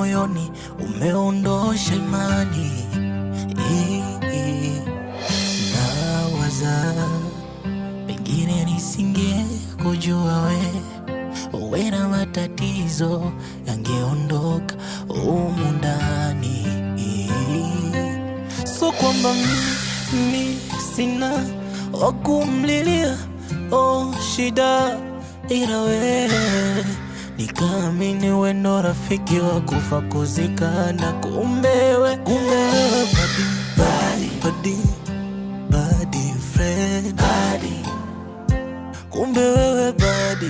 moyoni umeondosha imani. Nawaza pengine nisinge kujua we na matatizo yangeondoka humu ndani. So kwamba mimi sina wakumlilia shida, ila we nikaamini we ndo rafiki wa kufa kuzikana. Kumbe we body friend, kumbe wewe body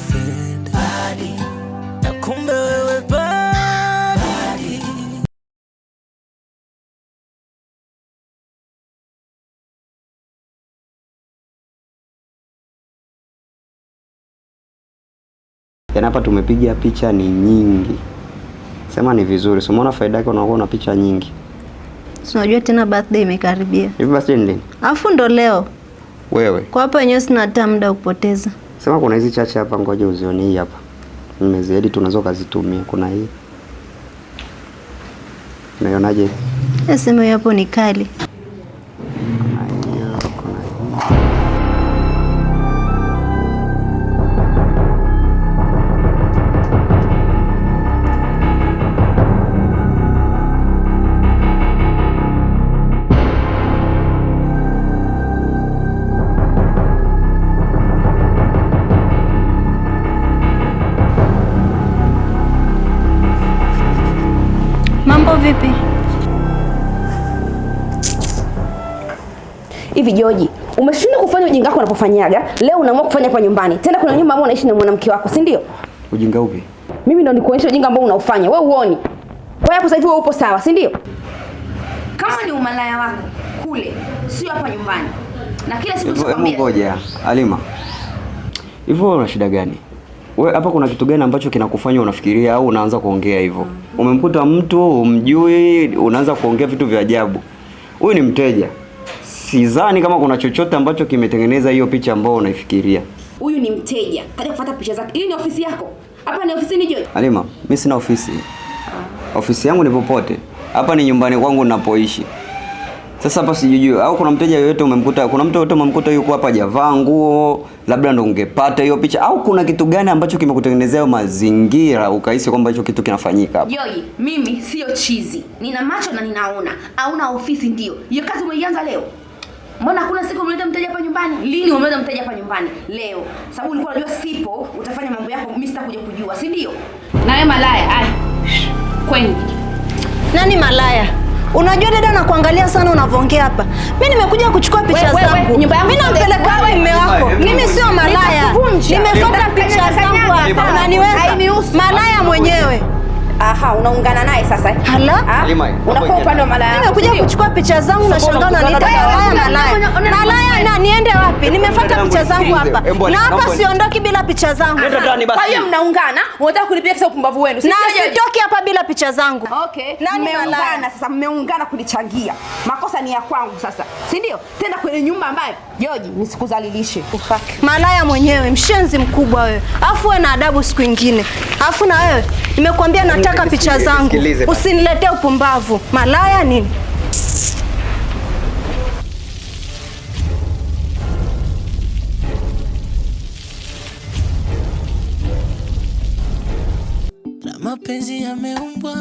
friend, na kumbe wewe body. Yaani hapa tumepiga picha ni nyingi. Sema ni vizuri. So umeona faida yake unakuwa na picha nyingi. Unajua tena birthday imekaribia. Hivi birthday ni lini? Alafu ndo leo. Wewe. Kwa hapa wenyewe sina hata muda kupoteza. Sema kuna hizi chache hapa, ngoja uzione hii hapa. Nimeziedit tunaweza kuzitumia. Kuna hii. Unaionaje? Sema hiyo hapo ni kali. Mambo vipi? Hivi George, umeshindwa kufanya ujinga wako unapofanyaga. Leo unaamua kufanya kwa nyumbani. Tena kuna nyumba ambayo unaishi na mwanamke wako, si ndio? Ujinga upi? Mimi ndo nikuonyesha ujinga ambao unaufanya. Wewe uone. Kwa hiyo sasa hivi wewe upo sawa, si ndio? Kama ni umalaya wako kule, sio hapa nyumbani. Na kila siku tunakwambia. Ngoja, Halima. Hivyo una shida gani? Wewe hapa kuna kitu gani ambacho kinakufanya unafikiria au unaanza kuongea hivyo? Umemkuta mtu umjui, unaanza kuongea vitu vya ajabu. Huyu ni mteja. Sidhani kama kuna chochote ambacho kimetengeneza hiyo picha ambayo unaifikiria. Huyu ni mteja. Kaja kufuata picha zake. Hii ni ofisi yako. Hapa ni ofisini George. Halima, mimi sina ofisi. Ofisi yangu ni popote. Hapa ni nyumbani kwangu ninapoishi. Sasa hapa sijui au kuna mteja yoyote umemkuta, kuna mtu yoyote umemkuta yuko hapa hajavaa nguo, labda ndo ungepata hiyo picha, au kuna kitu gani ambacho kimekutengenezea mazingira ukahisi kwamba hicho kitu kinafanyika hapa? Joy, mimi sio chizi. Nina macho na ninaona. Hauna ofisi ndio. Hiyo kazi umeianza leo. Mbona hakuna siku umeleta mteja hapa nyumbani? Lini umeleta mteja hapa nyumbani? Leo. Sababu ulikuwa unajua sipo, utafanya mambo yako, mimi sitakuja kujua, si ndio? Na wewe malaya, ai. Kwani nani malaya? Unajua dada nakuangalia sana unavyoongea hapa. Mimi nimekuja kuchukua picha zangu. Mimi nampeleka mume wako. Mimi sio malaya. Nimefuata picha zangu hapa. Na ni wewe malaya mwenyewe. Aha, unaungana naye sasa eh? Hala? Unakuwa upande wa malaya. Nimekuja kuchukua picha zangu na shangaa unaniita malaya. Malaya na niende wapi? Nimefuata picha zangu hapa. Na hapa siondoki bila picha zangu. Kwa hiyo mnaungana, unataka kulipia kisa upumbavu wenu. Na sitoki hapa bila picha zangu. Okay. Mmeungana sasa, mmeungana kunichangia. Makosa ni ya kwangu sasa. Si ndio? Tena kwenye nyumba ambayo George nisikudhalilishe. Malaya mwenyewe, mshenzi mkubwa wewe. Afu wewe na adabu siku nyingine. Afu na wewe, nimekuambia nataka picha zangu. Usiniletee upumbavu. Malaya nini? Na mapenzi yameumbwa,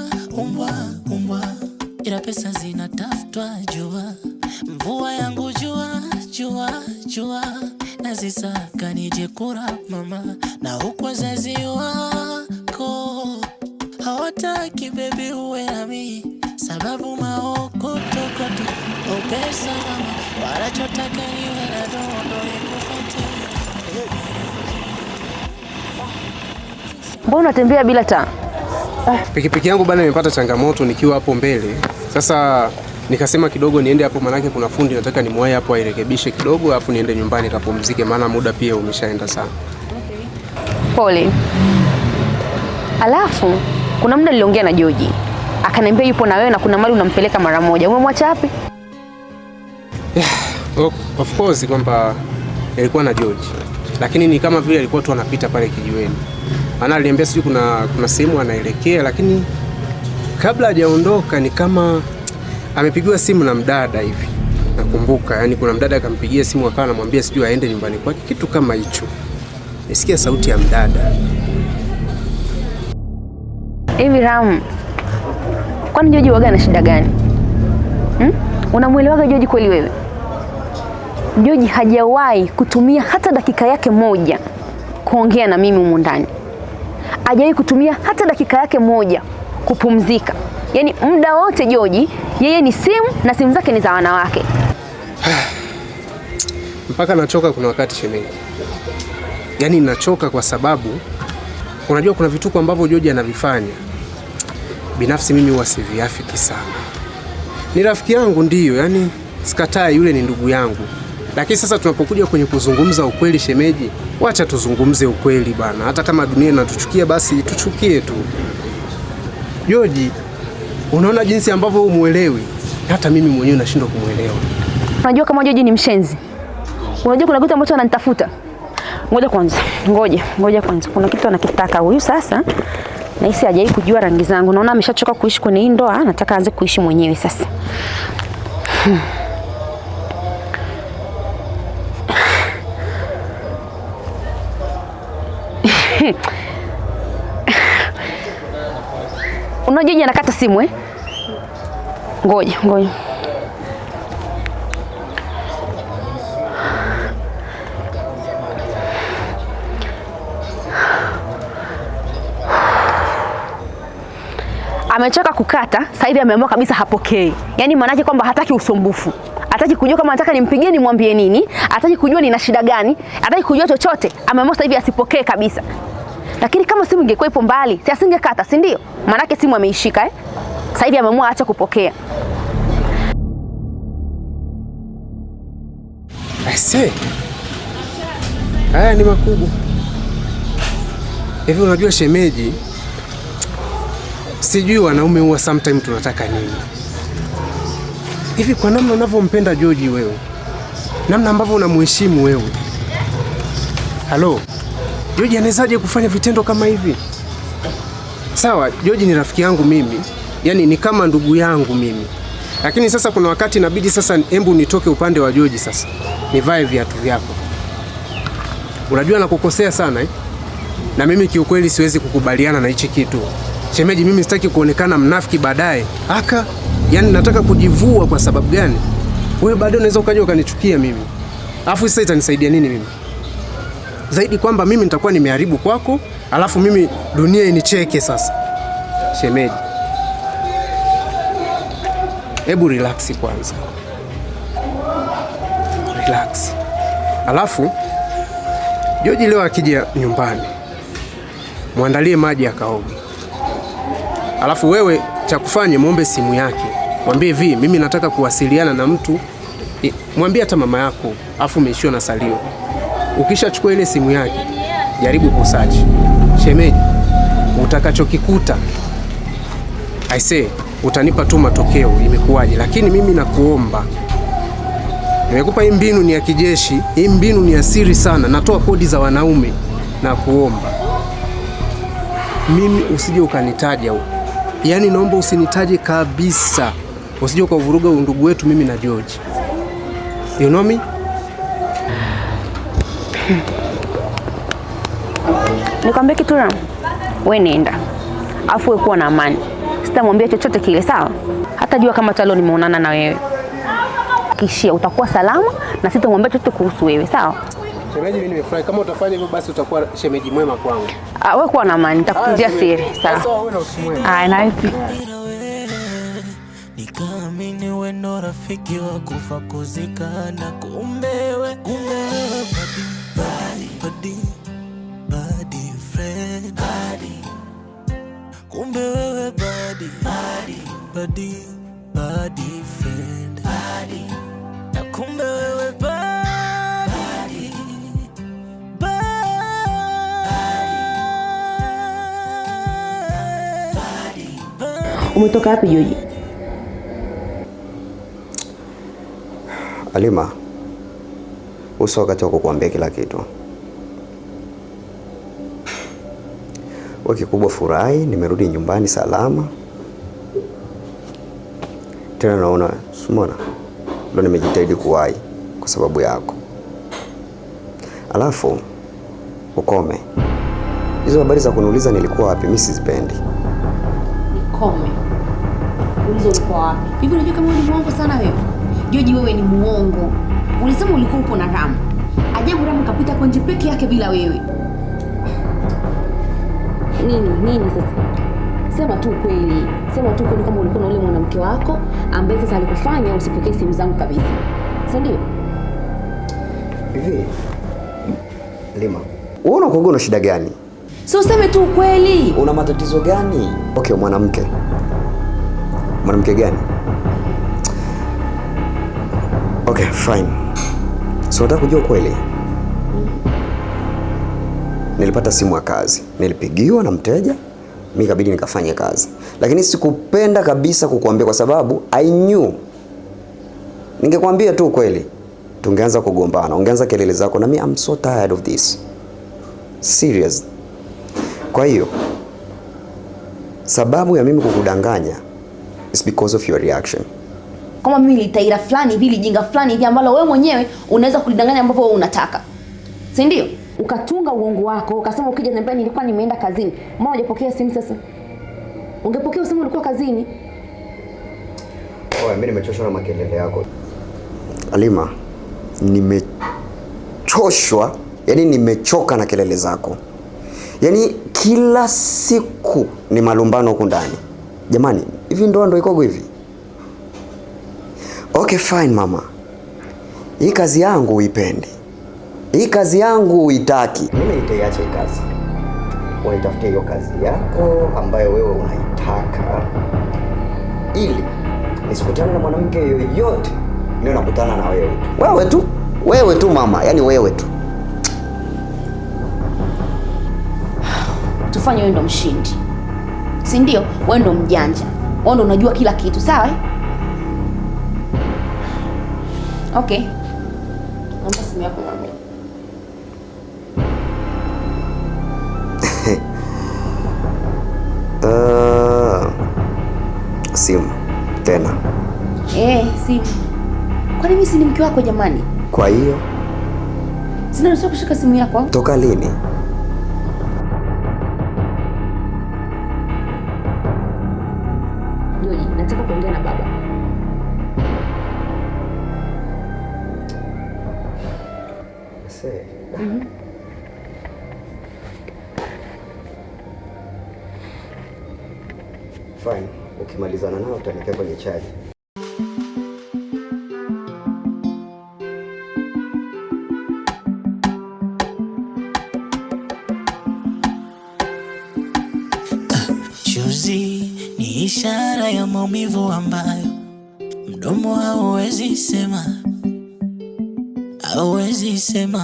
ila pesa zinatafutwa jua. Mvua yangu jua, nazisaka nije kura mama. Na huku wazazi wako hawataki baby uwe nami, sababu maokotokoto pesa mama. Wanachotaka niwe na dondo nikupate. Mbona unatembea bila taa? Pikipiki yangu bana imepata changamoto nikiwa hapo mbele. Sasa nikasema kidogo niende hapo, manake kuna fundi nataka nimwahi hapo airekebishe kidogo, alafu niende nyumbani kapumzike, maana muda pia umeshaenda sana. Pole. Alafu kuna muda niliongea na George. Akaniambia yupo na wewe na kuna mali unampeleka mara moja. Umemwacha wapi? Yeah, of course kwamba ilikuwa na George. Lakini ni kama vile alikuwa tu anapita pale kijiweni. Maana aliniambia sijui kuna sehemu anaelekea, lakini kabla hajaondoka ni kama amepigiwa simu na mdada hivi. Nakumbuka, yani kuna mdada akampigia simu akawa anamwambia sijui aende nyumbani kwake, kitu kama hicho. Nisikia sauti ya mdada. Hivi Ram, kwani Joji waga na shida gani? Unamuelewaga Joji kweli wewe? Joji hajawahi kutumia hata dakika yake moja kuongea na mimi humu ndani. Hajawahi kutumia hata dakika yake moja kupumzika. Yaani muda wote Joji yeye ni simu, na simu zake ni za wanawake. Mpaka nachoka kuna wakati shemeji. Yaani nachoka kwa sababu unajua kuna vituko ambavyo Joji anavifanya. Binafsi mimi huwa siviafiki sana. Ni rafiki yangu ndiyo, yani sikatai, yule ni ndugu yangu. Lakini sasa tunapokuja kwenye kuzungumza ukweli shemeji, wacha tuzungumze ukweli bana. Hata kama dunia inatuchukia basi tuchukie tu. Joji, unaona jinsi ambavyo umuelewi, hata mimi mwenyewe nashindwa kumuelewa. Unajua kama Joji ni mshenzi. Unajua kuna kitu ambacho ananitafuta. Ngoja kwanza. Kuna kitu anakitaka huyu sasa. Na hisi hajawahi kujua rangi zangu. Naona ameshachoka kuishi kwenye hii ndoa, anataka aanze kuishi mwenyewe sasa. Unajua Joji anakata simu Ngoja. Amechoka kukata, sasa hivi ameamua kabisa hapokei. Yaani maana yake kwamba hataki usumbufu. Hataki kujua kama nataka nimpigie nimwambie nini, hataki kujua nina shida gani, hataki kujua chochote. Ameamua sasa hivi asipokee kabisa. Lakini kama simu ingekuwa ipo mbali, si asingekata, si ndio? Maana yake simu ameishika Sasa hivi ameamua acha kupokea. Aise. Haya ni makubwa. Hivi unajua shemeji, sijui wanaume huwa sometime tunataka nini. Hivi kwa namna unavyompenda Joji wewe, namna ambavyo unamheshimu wewe, halo, Joji anawezaje kufanya vitendo kama hivi? Sawa, Joji ni rafiki yangu mimi, yani ni kama ndugu yangu mimi. Lakini sasa kuna wakati inabidi sasa embu nitoke upande wa Joji sasa. Nivae viatu vyako. Unajua nakukosea sana Na mimi kiukweli siwezi kukubaliana na hichi kitu. Shemeji, mimi sitaki kuonekana mnafiki baadaye. Yani nataka kujivua. Kwa sababu gani? Wewe baadaye unaweza ukaja ukanichukia mimi. Alafu sasa itanisaidia nini mimi? Zaidi kwamba mimi nitakuwa nimeharibu kwako, alafu mimi dunia inicheke sasa. Shemeji, hebu relax kwanza. Relax. Alafu Joji leo akija nyumbani, muandalie maji akaoge. Alafu wewe cha kufanya muombe simu yake. Mwambie hivi, mimi nataka kuwasiliana na mtu. Mwambie hata mama yako, afu umeishiwa na salio. Ukishachukua ile simu yake, jaribu kusearch. Shemeji, utakachokikuta I say utanipa tu matokeo imekuwaje, lakini mimi nakuomba. Nimekupa hii mbinu ni ya kijeshi, hii mbinu ni ya siri sana, natoa kodi za wanaume na kuomba. Mimi usije ukanitaja huko. Yaani naomba usinitaje kabisa. Usije ukavuruga undugu wetu mimi na George. You know me? Nikwambie kitu na wewe nenda. Afu wewe kuwa na amani. Sitamwambia chochote kile, sawa? Hata jua kama talo nimeonana na wewe. Kishia utakuwa salama na sitamwambia chochote kuhusu wewe, sawa? Shemeji, mimi nimefurahi. Kama utafanya hivyo basi utakuwa shemeji mwema kwangu. Wewe kuwa na amani, nitakutunzia siri, sawa? Sawa, wewe na usimwema. Na ipi? Nikaamini wewe ndo rafiki wa kufa kuzikana, kumbe wewe body friend, kumbe wewe body friend, na kumbe wewe Umetoka wapi Joji? Halima, uso wakati wa kukuambia kila kitu. Wewe kikubwa furahi, nimerudi nyumbani salama. Tena naona, umeona? Ndio nimejitahidi kuwahi kwa sababu yako. Alafu ukome. Hizo habari za kuniuliza nilikuwa wapi, mimi sizipendi. Nikome. Ulizo ulikuwa wapi? Hivi unajua kama wewe ni muongo sana wewe? Joji, wewe ni muongo. Ulisema ulikuwa upo na Ram. Ajabu Ram kapita kwa nje peke yake bila wewe. Nini sasa? Sema tu kweli. Sema tu kweli kama ulikuwa na ule mwanamke wako ambaye sasa alikufanya usipokee simu zangu kabisa. Si ndio? Hivi Lima, wewe unakuwa na shida gani? So sema tu kweli. Una matatizo gani? Okay, mwanamke. Mwanamke gani? Okay, fine. So nataka kujua kweli. Nilipata simu ya kazi. Nilipigiwa na mteja, mimi kabidi nikafanya kazi. Lakini sikupenda kabisa kukuambia kwa sababu I knew. Ningekwambia tu kweli, tungeanza kugombana, ungeanza kelele zako na mimi I'm so tired of this. Serious. Kwa hiyo sababu ya mimi kukudanganya is because of your reaction. Kama mimi nilitaira fulani hivi, jinga fulani hivi ambalo wewe mwenyewe unaweza kulidanganya ambapo wewe unataka. Si ndio? Ukatunga uongo wako, ukasema ukija niambia nilikuwa nimeenda kazini. Mbona hujapokea simu sasa? Ungepokea usimu ulikuwa kazini. Mimi nimechoshwa na makelele yako. Alima, nimechoshwa, yani nimechoka na kelele zako. Yani kila siku ni malumbano huko ndani. Jamani, hivi ndo iko hivi? Okay, fine mama. Hii kazi yangu uipendi. Hii kazi yangu uitaki. Mimi nitaiacha hii kazi. Unitafutie hiyo kazi yako ambayo wewe unaitaka. Ili nisikutane na mwanamke yoyote, niwe nakutana na wewe. Wewe tu mama, yani wewe tu. Tufanye wewe ndo mshindi. Si ndio? Wewe ndo mjanja. Wewe ndo unajua kila kitu, sawa? Okay. Naomba simu yako mama. Simu tena. Simu. Kwani mimi si ni mke wako jamani? Kwa hiyo sina ruhusa kushika simu yako. Toka lini? Joji, nataka kuongea na baba. Fine, ukimalizana nao utaniweka kwenye chaji. Chozi ni ishara ya maumivu ambayo mdomo hauwezi sema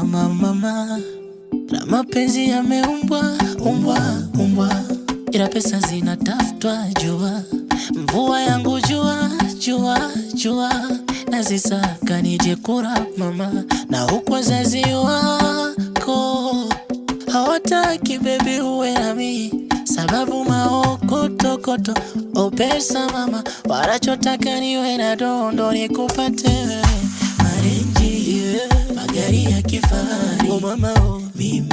mama. Na mapenzi yameumbwa ila pesa zinatafutwa jua. Mvua yangu jua nazisaka nije kura mama. Na huku wazazi wako hawataki baby uwe nami, sababu maokotokoto pesa mama. Wanachotaka niwe na dondo nikupate wewe. Marenji, magari ya kifahari mama.